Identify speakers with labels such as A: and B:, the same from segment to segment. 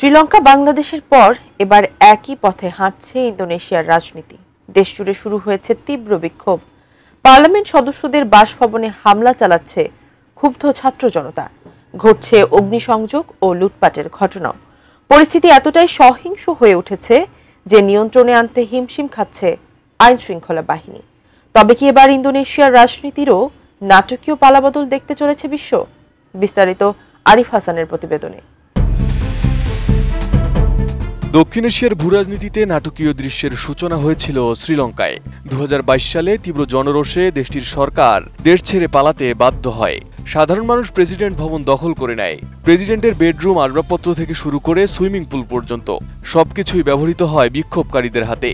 A: শ্রীলঙ্কা বাংলাদেশের পর এবার একই পথে হাঁটছে ইন্দোনেশিয়ার রাজনীতি। দেশজুড়ে শুরু হয়েছে তীব্র বিক্ষোভ। পার্লামেন্ট সদস্যদের বাসভবনে হামলা চালাচ্ছে ক্ষুব্ধ ছাত্র জনতা। ঘটছে অগ্নিসংযোগ ও লুটপাটের ঘটনাও। পরিস্থিতি এতটাই সহিংস হয়ে উঠেছে যে নিয়ন্ত্রণে আনতে হিমশিম খাচ্ছে আইন শৃঙ্খলা বাহিনী। তবে কি এবার ইন্দোনেশিয়ার রাজনীতিরও নাটকীয় পালাবদল দেখতে চলেছে বিশ্ব? বিস্তারিত আরিফ হাসানের প্রতিবেদনে।
B: দক্ষিণ এশিয়ার ভূরাজনীতিতে নাটকীয় দৃশ্যের সূচনা হয়েছিল শ্রীলঙ্কায়। 2022 সালে তীব্র জনরোষে দেশটির সরকার দেশ ছেড়ে পালাতে বাধ্য হয়। সাধারণ মানুষ প্রেসিডেন্ট ভবন দখল করে নেয়। প্রেসিডেন্টের বেডরুম, আসবাবপত্র থেকে শুরু করে সুইমিং পুল পর্যন্ত সবকিছুই ব্যবহৃত হয় বিক্ষোভকারীদের হাতে।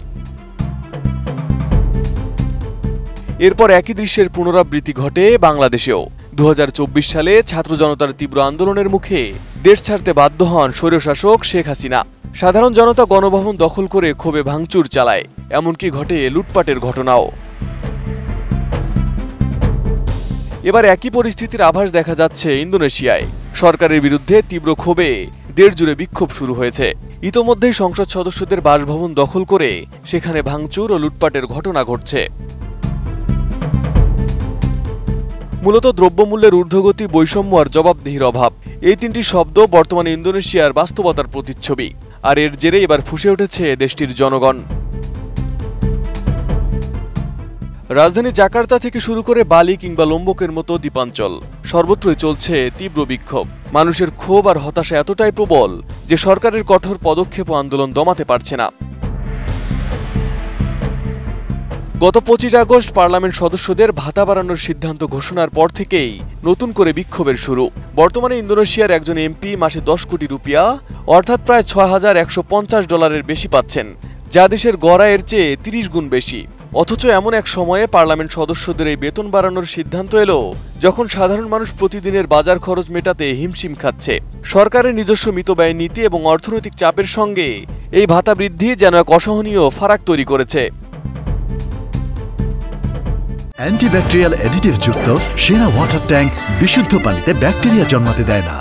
B: এরপর একই দৃশ্যের পুনরাবৃত্তি ঘটে বাংলাদেশেও। 2024 সালে ছাত্র জনতার তীব্র আন্দোলনের মুখে দেশ ছাড়তে বাধ্য হন স্বৈরশাসক শেখ হাসিনা। সাধারণ জনতা গণভবন দখল করে ক্ষোভে ভাঙচুর চালায়, এমনকি ঘটে লুটপাটের ঘটনাও। এবার একই পরিস্থিতির আভাস দেখা যাচ্ছে ইন্দোনেশিয়ায়। সরকারের বিরুদ্ধে তীব্র ক্ষোভে দেশজুড়ে বিক্ষোভ শুরু হয়েছে। ইতোমধ্যেই সংসদ সদস্যদের বাসভবন দখল করে সেখানে ভাঙচুর ও লুটপাটের ঘটনা ঘটছে। মূলত দ্রব্যমূল্যের ঊর্ধ্বগতি, বৈষম্য আর জবাবদিহির অভাব, এই তিনটি শব্দ বর্তমানে ইন্দোনেশিয়ার বাস্তবতার প্রতিচ্ছবি। আর এর জেরে এবার ফুঁসে উঠেছে দেশটির জনগণ। রাজধানী জাকার্তা থেকে শুরু করে বালি কিংবা লোম্বকের মতো দ্বীপাঞ্চল, সর্বত্রই চলছে তীব্র বিক্ষোভ। মানুষের ক্ষোভ আর হতাশা এতটাই প্রবল যে সরকারের কঠোর পদক্ষেপ ও আন্দোলন দমাতে পারছে না। গত 25 আগস্ট পার্লামেন্ট সদস্যদের ভাতা বাড়ানোর সিদ্ধান্ত ঘোষণার পর থেকেই নতুন করে বিক্ষোভের শুরু। বর্তমানে ইন্দোনেশিয়ার একজন এমপি মাসে 10 কোটি রুপিয়া, অর্থাৎ প্রায় $6,150 বেশি পাচ্ছেন, যা দেশের গড় আয়ের চেয়ে 30 গুণ বেশি। অথচ এমন এক সময়ে পার্লামেন্ট সদস্যদের এই বেতন বাড়ানোর সিদ্ধান্ত এলো যখন সাধারণ মানুষ প্রতিদিনের বাজার খরচ মেটাতে হিমশিম খাচ্ছে। সরকারের নিজস্ব মিতব্যয় নীতি এবং অর্থনৈতিক চাপের সঙ্গে এই ভাতা বৃদ্ধি যেন এক অসহনীয় ফারাক তৈরি করেছে।
C: অ্যান্টিব্যাকটেরিয়াল অ্যাডিটিভ যুক্ত সেরা ওয়াটার ট্যাঙ্ক বিশুদ্ধ পানিতে ব্যাকটেরিয়া জন্মাতে দেয় না।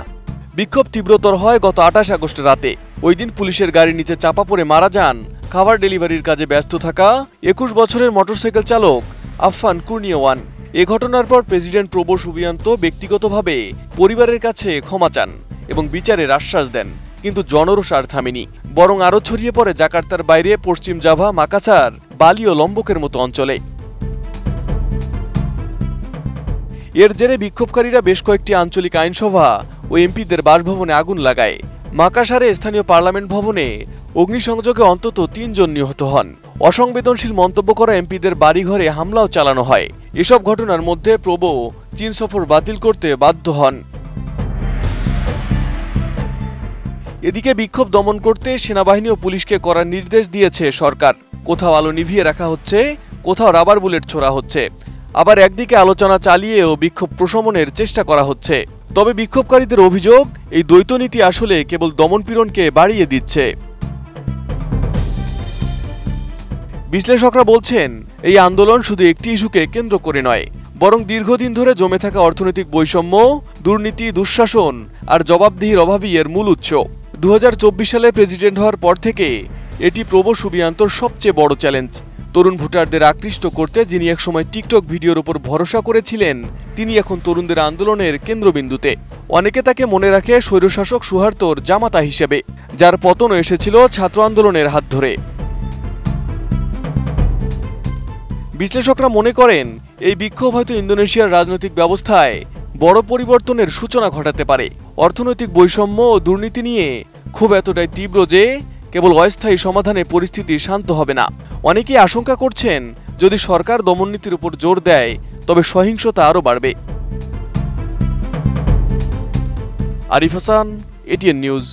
B: বিক্ষোভ তীব্রতর হয় গত 28 আগস্ট রাতে। ওই দিন পুলিশের গাড়ির নিচে চাপা পড়ে মারা যান খাবার ডেলিভারির কাজে ব্যস্ত থাকা 21 বছরের মোটরসাইকেল চালক আফফান কুর্নিয়াওয়ান। এ ঘটনার পর প্রেসিডেন্ট প্রবোwo সুবিয়ান্তো ব্যক্তিগতভাবে পরিবারের কাছে ক্ষমা চান এবং বিচারের আশ্বাস দেন। কিন্তু জনরোষ আর থামেনি, বরং আরও ছড়িয়ে পড়ে জাকার্তার বাইরে পশ্চিম জাভা, মাকাসার, বালি ও লম্বকের মতো অঞ্চলে। এর জেরে বিক্ষোভকারীরা বেশ কয়েকটি আঞ্চলিক আইনসভা ও এমপিদের বাসভবনে আগুন লাগায়। মাকাসারে স্থানীয় পার্লামেন্ট ভবনে অগ্নিসংযোগে অন্তত 3 জন নিহত হন। অসংবেদনশীল মন্তব্য করা এমপিদের বাড়িঘরে হামলাও চালানো হয়। এসব ঘটনার মধ্যে প্রবোwo চীন সফর বাতিল করতে বাধ্য হন। এদিকে বিক্ষোভ দমন করতে সেনাবাহিনী ও পুলিশকে করার নির্দেশ দিয়েছে সরকার। কোথাও আলো নিভিয়ে রাখা হচ্ছে, কোথাও রাবার বুলেট ছোড়া হচ্ছে, আবার একদিকে আলোচনা চালিয়েও বিক্ষোভ প্রশমনের চেষ্টা করা হচ্ছে। তবে বিক্ষোভকারীদের অভিযোগ, এই দ্বৈত নীতি আসলে কেবল দমনপীড়নকে বাড়িয়ে দিচ্ছে। বিশ্লেষকরা বলছেন, এই আন্দোলন শুধু একটি ইস্যুকে কেন্দ্র করে নয়, বরং দীর্ঘদিন ধরে জমে থাকা অর্থনৈতিক বৈষম্য, দুর্নীতি, দুঃশাসন আর জবাবদিহির অভাবই এর মূল উৎস। 2024 সালে প্রেসিডেন্ট হওয়ার পর থেকে এটি প্রবোwo সুবিয়ান্তোর সবচেয়ে বড় চ্যালেঞ্জ। তরুণ ভোটারদের আকৃষ্ট করতে যিনি একসময় টিকটক ভিডিওর উপর ভরসা করেছিলেন, তিনি এখন তরুণদের আন্দোলনের কেন্দ্রবিন্দুতে। অনেকে তাকে মনে রাখে স্বৈরশাসক সুহার্তোর জামাতা হিসেবে, যার পতনও এসেছিল ছাত্র আন্দোলনের হাত ধরে। বিশ্লেষকরা মনে করেন, এই বিক্ষোভ হয়তো ইন্দোনেশিয়ার রাজনৈতিক ব্যবস্থায় বড় পরিবর্তনের সূচনা ঘটাতে পারে। অর্থনৈতিক বৈষম্য ও দুর্নীতি নিয়ে ক্ষোভ এতটাই তীব্র যে কেবল অস্থায়ী সমাধানে পরিস্থিতি শান্ত হবে না। অনেকেই আশঙ্কা করছেন, যদি সরকার দমননীতির উপর জোর দেয় তবে সহিংসতা আরও বাড়বে। Arif Hasan, ATN news.